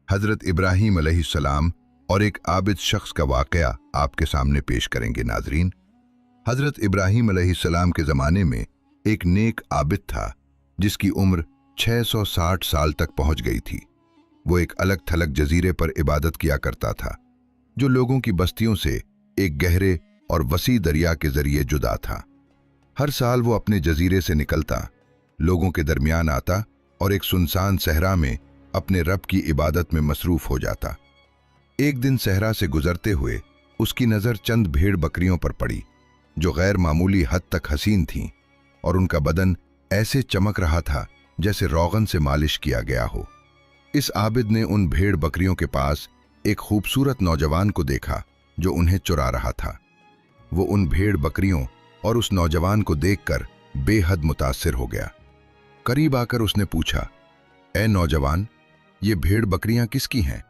हज़रत इब्राहीम अलैहिस्सलाम और एक आबिद शख्स का वाक़या आपके सामने पेश करेंगे नाज़रीन। हज़रत इब्राहीम अलैहिस्सलाम के ज़माने में एक नेक आबिद था जिसकी उम्र 660 साल तक पहुंच गई थी। वो एक अलग थलग जजीरे पर इबादत किया करता था जो लोगों की बस्तियों से एक गहरे और वसी दरिया के जरिए जुदा था। हर साल वो अपने जजीरे से निकलता, लोगों के दरमियान आता और एक सुनसान सहरा में अपने रब की इबादत में मसरूफ हो जाता। एक दिन सहरा से गुजरते हुए उसकी नज़र चंद भेड़ बकरियों पर पड़ी जो गैर मामूली हद तक हसीन थीं और उनका बदन ऐसे चमक रहा था जैसे रोगन से मालिश किया गया हो। इस आबिद ने उन भेड़ बकरियों के पास एक खूबसूरत नौजवान को देखा जो उन्हें चुरा रहा था। वो उन भेड़ बकरियों और उस नौजवान को देखकर बेहद मुतासिर हो गया। करीब आकर उसने पूछा, ए नौजवान, ये भेड़ बकरियां किसकी हैं?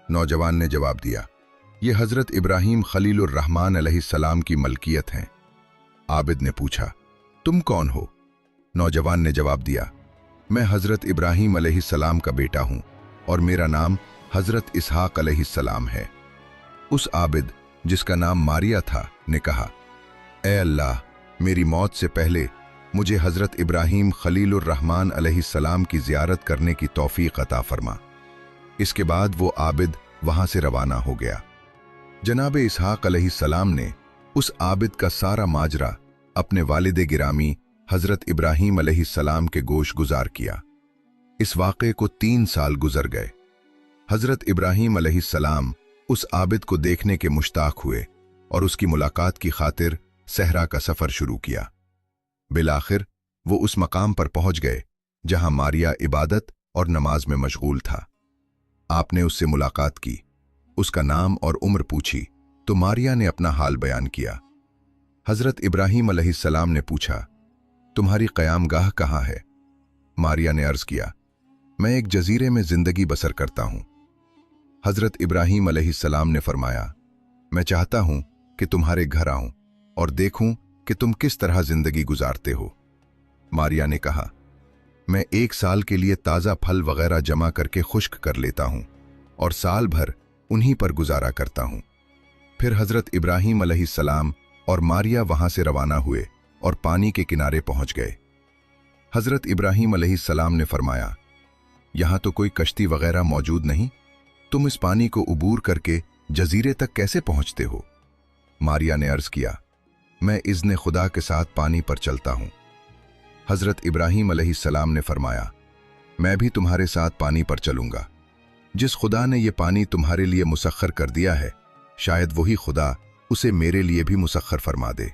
नौजवान ने जवाब दिया, ये हज़रत इब्राहीम खलीलुर रहमान अलैहिस्सलाम की मलकियत हैं। आबिद ने पूछा, तुम कौन हो? नौजवान ने जवाब दिया, मैं हज़रत इब्राहीम अलैहिस्सलाम का बेटा हूँ और मेरा नाम हज़रत इसहाक अलैहिस्सलाम है। उस आबिद जिसका नाम मारिया था ने कहा, ए अल्लाह, मेरी मौत से पहले मुझे हज़रत इब्राहीम खलीलुर रहमान अलैहिस्सलाम की ज़ियारत करने की तौफीक अता फरमा। इसके बाद वो आबिद वहाँ से रवाना हो गया। जनाब इसहाक अलैहिस्सलाम ने उस आबिद का सारा माजरा अपने वालिद गिरामी हज़रत इब्राहीम अलैहिस्सलाम के गोश गुजार किया। इस वाक़े को 3 साल गुजर गए। हज़रत इब्राहीम अलैहिस्सलाम उस आबिद को देखने के मुश्ताक हुए और उसकी मुलाकात की खातिर सहरा का सफ़र शुरू किया। बिलाखिर वो उस मकाम पर पहुंच गए जहां मारिया इबादत और नमाज में मशगूल था। आपने उससे मुलाकात की, उसका नाम और उम्र पूछी तो मारिया ने अपना हाल बयान किया। हज़रत इब्राहीम अलैहिस्सलाम ने पूछा, तुम्हारी क़यामगाह कहाँ है? मारिया ने अर्ज़ किया, मैं एक जजीरे में ज़िंदगी बसर करता हूँ। हज़रत इब्राहीम अलैहिस्सलाम ने फरमाया, मैं चाहता हूँ कि तुम्हारे घर आऊँ और देखूँ कि तुम किस तरह जिंदगी गुजारते हो। मारिया ने कहा, मैं 1 साल के लिए ताज़ा फल वगैरह जमा करके खुश्क कर लेता हूँ और साल भर उन्हीं पर गुजारा करता हूँ। फिर हज़रत इब्राहीम अलैहिस्सलाम और मारिया वहाँ से रवाना हुए और पानी के किनारे पहुँच गए। हज़रत इब्राहीम अलैहिस्सलाम ने फरमाया, यहाँ तो कोई कश्ती वगैरह मौजूद नहीं, तुम इस पानी को उबूर करके जजीरे तक कैसे पहुँचते हो? मारिया ने अर्ज़ किया, मैं इज़्न खुदा के साथ पानी पर चलता हूँ। हज़रत इब्राहीम अलैहिस्सलाम ने फरमाया, मैं भी तुम्हारे साथ पानी पर चलूँगा। जिस खुदा ने ये पानी तुम्हारे लिए मुसख्खर कर दिया है, शायद वही खुदा उसे मेरे लिए भी मुसख्खर फरमा दे।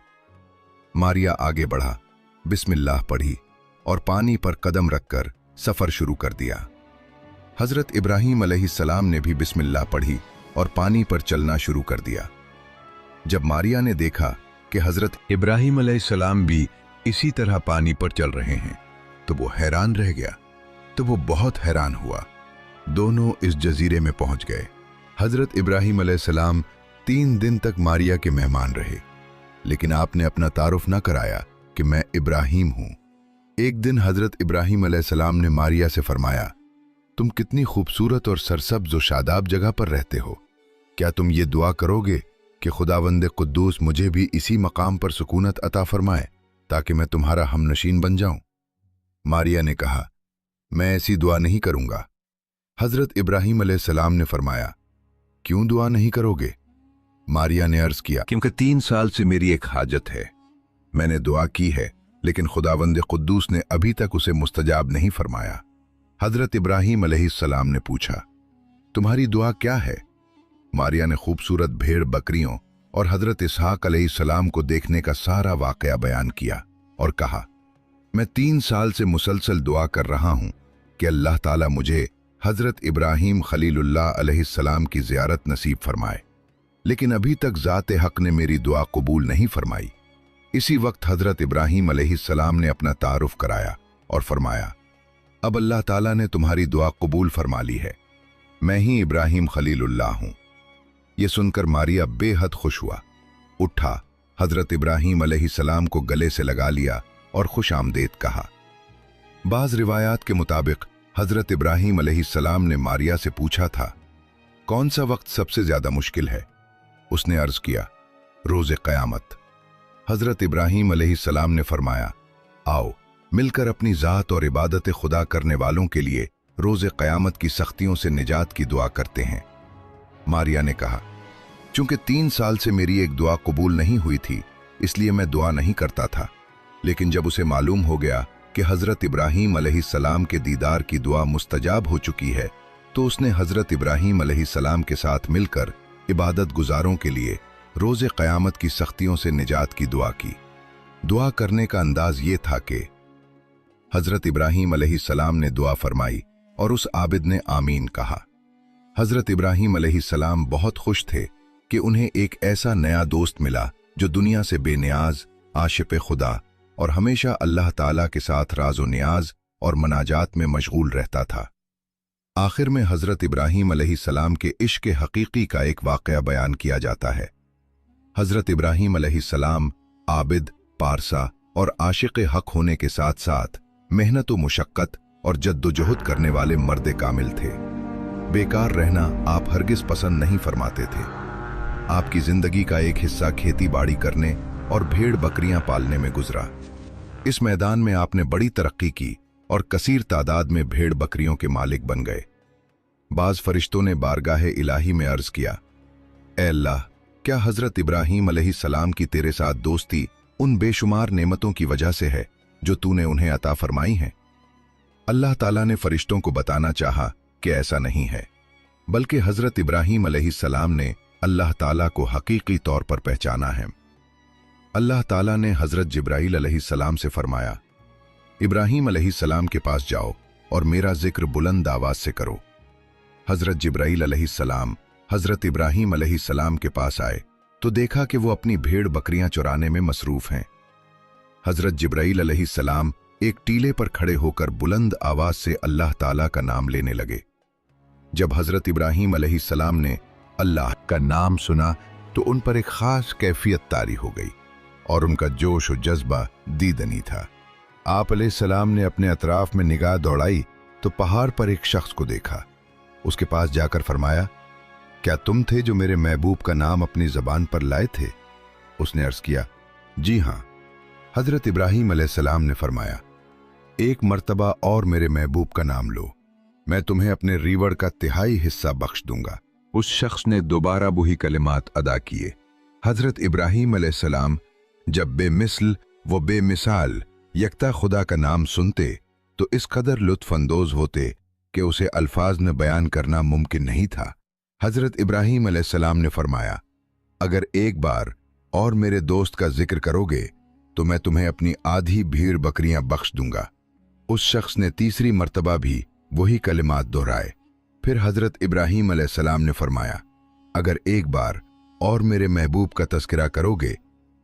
मारिया आगे बढ़ा, बिस्मिल्लाह पढ़ी और पानी पर कदम रखकर सफ़र शुरू कर दिया। हज़रत इब्राहीम अलैहिस्सलाम ने भी बिस्मिल्लाह पढ़ी और पानी पर चलना शुरू कर दिया। जब मारिया ने देखा कि हज़रत इब्राहीम अलैहिस्सलाम भी इसी तरह पानी पर चल रहे हैं तो वो हैरान रह गया। तो वो बहुत हैरान हुआ। दोनों इस जजीरे में पहुंच गए। हज़रत इब्राहीम अलैहिस्सलाम 3 दिन तक मारिया के मेहमान रहे, लेकिन आपने अपना तारुफ न कराया कि मैं इब्राहीम हूँ। एक दिन हज़रत इब्राहीम अलैहिस्सलाम ने मारिया से फरमाया, तुम कितनी खूबसूरत और सरसब्ज़ व शादाब जगह पर रहते हो, क्या तुम ये दुआ करोगे कि खुदावंद कुद्दूस मुझे भी इसी मकाम पर सुकूनत अता फरमाए ताकि मैं तुम्हारा हमनशीन बन जाऊं? मारिया ने कहा, मैं ऐसी दुआ नहीं करूंगा। हज़रत इब्राहीम अलैहिस्सलाम ने फरमाया, क्यों दुआ नहीं करोगे? मारिया ने अर्ज़ किया, क्योंकि 3 साल से मेरी एक हाजत है। मैंने दुआ की है लेकिन खुदावंद कुद्दूस ने अभी तक उसे मुस्तजाब नहीं फरमाया। हज़रत इब्राहीम अलैहिस्सलाम ने पूछा, तुम्हारी दुआ क्या है? मारिया ने खूबसूरत भेड़ बकरियों और हज़रत इसहाक अलैहिस्सलाम को देखने का सारा वाक़या बयान किया और कहा, मैं 3 साल से मुसलसल दुआ कर रहा हूँ कि अल्लाह ताला मुझे हज़रत इब्राहीम खलीलुल्लाह अलैहिस्सलाम की ज़ियारत नसीब फरमाए, लेकिन अभी तक ज़ात हक़ ने मेरी दुआ कबूल नहीं फरमाई। इसी वक्त हज़रत इब्राहीम अलैहिस्सलाम ने अपना तारुफ कराया और फरमाया, अब अल्लाह ताला ने तुम्हारी दुआ कबूल फरमा ली है, मैं ही इब्राहीम खलीलुल्लाह हूँ। ये सुनकर मारिया बेहद खुश हुआ, उठा, हज़रत इब्राहीम अलैहिस्सलाम को गले से लगा लिया और खुश आमदेद कहा। बाज़ रिवायात के मुताबिक हजरत इब्राहीम अलैहिस्सलाम ने मारिया से पूछा था, कौन सा वक्त सबसे ज्यादा मुश्किल है? उसने अर्ज किया, रोज़े क़यामत। हजरत इब्राहीम अलैहिस्सलाम ने फरमाया, आओ मिलकर अपनी ज़ात और इबादत खुदा करने वालों के लिए रोज़े क़यामत की सख्तियों से निजात की दुआ करते हैं। मारिया ने कहा, चूंकि 3 साल से मेरी एक दुआ कबूल नहीं हुई थी, इसलिए मैं दुआ नहीं करता था। लेकिन जब उसे मालूम हो गया कि हजरत इब्राहीम अलैहिस्सलाम के दीदार की दुआ मुस्तजाब हो चुकी है, तो उसने हजरत इब्राहीम अलैहिस्सलाम के साथ मिलकर इबादत गुजारों के लिए रोज़े क़यामत की सख्तियों से निजात की दुआ की। दुआ करने का अंदाज ये था कि हजरत इब्राहीम अलैहिस्सलाम ने दुआ फरमाई और उस आबिद ने आमीन कहा। हजरत इब्राहीम अलैहिस्सलाम बहुत खुश थे कि उन्हें एक ऐसा नया दोस्त मिला जो दुनिया से बेनियाज, आशिक़ खुदा और हमेशा अल्लाह ताला के साथ राज़ो नियाज और मनाजात में मशगूल रहता था। आखिर में हजरत इब्राहीम अलैहिस्सलाम के इश्क़ हकीकी का एक वाक़या बयान किया जाता है। हजरत इब्राहीम अलैहिस्सलाम आबिद, पारसा और आशिक़ हक होने के साथ साथ मेहनत व मुशक्क़त और जद्दोजहद करने वाले मर्द कामिल थे। बेकार रहना आप हरगिज़ पसंद नहीं फरमाते थे। आपकी जिंदगी का एक हिस्सा खेती बाड़ी करने और भेड़ बकरियां पालने में गुजरा। इस मैदान में आपने बड़ी तरक्की की और कसीर तादाद में भेड़ बकरियों के मालिक बन गए। बाज़ फरिश्तों ने बारगाह इलाही में अर्ज किया, ऐ अल्लाह, क्या हजरत इब्राहीम अलैहिस्सलाम की तेरे साथ दोस्ती उन बेशुमार नेमतों की वजह से है जो तूने उन्हें अता फरमाई हैं? अल्लाह ताला ने फरिश्तों को बताना चाहा कि ऐसा नहीं है, बल्कि हजरत इब्राहीम अलैहिस्सलाम ने अल्लाह ताला को हकीकी तौर पर पहचाना है। अल्लाह ताला ने हजरत जिब्राईल अलैहिस्सलाम से फरमाया, इब्राहीम अलैहिस्सलाम के पास जाओ और मेरा जिक्र बुलंद आवाज से करो। हजरत जिब्राईल अलैहिस्सलाम हजरत इब्राहीम अलैहिस्सलाम के पास आए तो देखा कि वो अपनी भेड़ बकरियां चुराने में मसरूफ हैं। हजरत जिब्राईल अलैहिस्सलाम एक टीले पर खड़े होकर बुलंद आवाज से अल्लाह ताला का नाम लेने लगे। जब हजरत इब्राहीम अलैहिस्सलाम ने अल्लाह का नाम सुना तो उन पर एक खास कैफियत तारी हो गई और उनका जोश और जज्बा दीदनी था। आप अलैहिस्सलाम ने अपने अतराफ में निगाह दौड़ाई तो पहाड़ पर एक शख्स को देखा। उसके पास जाकर फरमाया, क्या तुम थे जो मेरे महबूब का नाम अपनी जबान पर लाए थे? उसने अर्ज किया, जी हां। हजरत इब्राहीम अलैहिस्सलाम ने फरमाया, एक मर्तबा और मेरे महबूब का नाम लो, मैं तुम्हें अपने रीवड़ का तिहाई हिस्सा बख्श दूंगा। उस शख्स ने दोबारा वही कलिमात अदा किए। हजरत इब्राहीम अलैहिस्सलाम जब बेमिसल व बेमिसाल यकता खुदा का नाम सुनते तो इस कदर लुत्फ अंदोज होते कि उसे अल्फाज में बयान करना मुमकिन नहीं था। हजरत इब्राहीम अलैहिस्सलाम ने फरमाया, अगर एक बार और मेरे दोस्त का जिक्र करोगे तो मैं तुम्हें अपनी आधी भीड़ बकरियां बख्श दूंगा। उस शख्स ने तीसरी मर्तबा भी वही कलिमात दोहराए। फिर हजरत इब्राहीम अलैहिस्सलाम ने फरमाया, अगर एक बार और मेरे महबूब का तज़किरा करोगे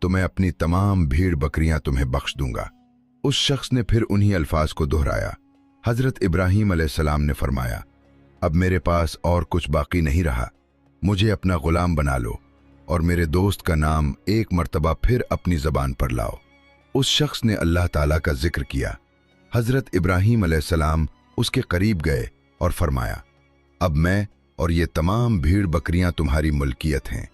तो मैं अपनी तमाम भीड़ बकरियां तुम्हें बख्श दूंगा। उस शख्स ने फिर उन्हीं अल्फाज को दोहराया। हजरत इब्राहीम अलैहिस्सलाम ने फरमाया, अब मेरे पास और कुछ बाकी नहीं रहा, मुझे अपना गुलाम बना लो और मेरे दोस्त का नाम एक मर्तबा फिर अपनी जबान पर लाओ। उस शख्स ने अल्लाह ताला का जिक्र किया। हजरत इब्राहीम अलैहिस्सलाम उसके करीब गए और फरमाया, अब मैं और ये तमाम भीड़ बकरियां तुम्हारी मुल्कियत हैं।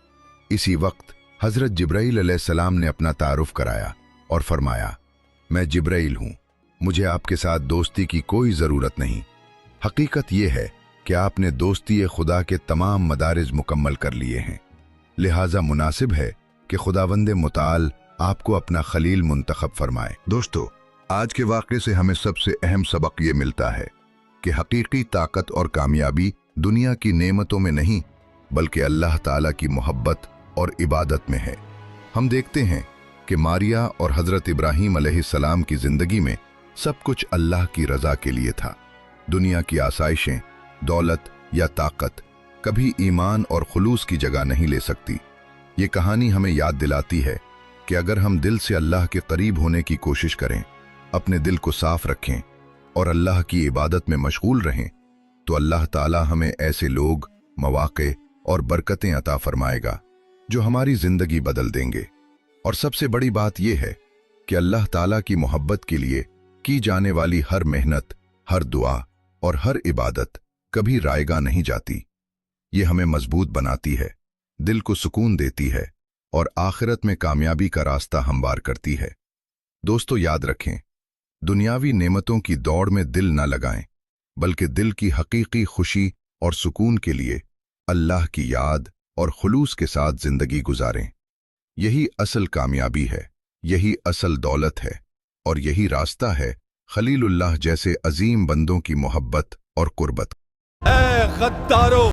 इसी वक्त हजरत जिब्राईल अलैहिस्सलाम ने अपना तारुफ कराया और फरमाया, मैं जिब्राईल हूं, मुझे आपके साथ दोस्ती की कोई ज़रूरत नहीं। हकीकत यह है कि आपने दोस्ती खुदा के तमाम मदारिज मुकम्मल कर लिए हैं, लिहाजा मुनासिब है कि खुदावंद मुताल आपको अपना खलील मुंतखब फरमाए। दोस्तों, आज के वाक़े से हमें सबसे अहम सबक ये मिलता है कि हकीकी ताकत और कामयाबी दुनिया की नेमतों में नहीं बल्कि अल्लाह ताला की मोहब्बत और इबादत में है। हम देखते हैं कि मारिया और हजरत इब्राहीम अलैहिस्सलाम की जिंदगी में सब कुछ अल्लाह की रजा के लिए था। दुनिया की आसाइशें, दौलत या ताकत कभी ईमान और खुलूस की जगह नहीं ले सकती। ये कहानी हमें याद दिलाती है कि अगर हम दिल से अल्लाह के करीब होने की कोशिश करें, अपने दिल को साफ रखें और अल्लाह की इबादत में मशगूल रहें, तो अल्लाह ताला हमें ऐसे लोग, मौक़े और बरकतें अता फरमाएगा जो हमारी जिंदगी बदल देंगे। और सबसे बड़ी बात यह है कि अल्लाह ताला की मोहब्बत के लिए की जाने वाली हर मेहनत, हर दुआ और हर इबादत कभी रायगा नहीं जाती। ये हमें मजबूत बनाती है, दिल को सुकून देती है और आखिरत में कामयाबी का रास्ता हमवार करती है। दोस्तों, याद रखें, दुनियावी नेमतों की दौड़ में दिल न लगाएं, बल्कि दिल की हकीकी खुशी और सुकून के लिए अल्लाह की याद और खुलूस के साथ जिंदगी गुजारें। यही असल कामयाबी है, यही असल दौलत है और यही रास्ता है खलीलुल्लाह जैसे अजीम बंदों की मोहब्बत और कुर्बत। ऐ गद्दारों!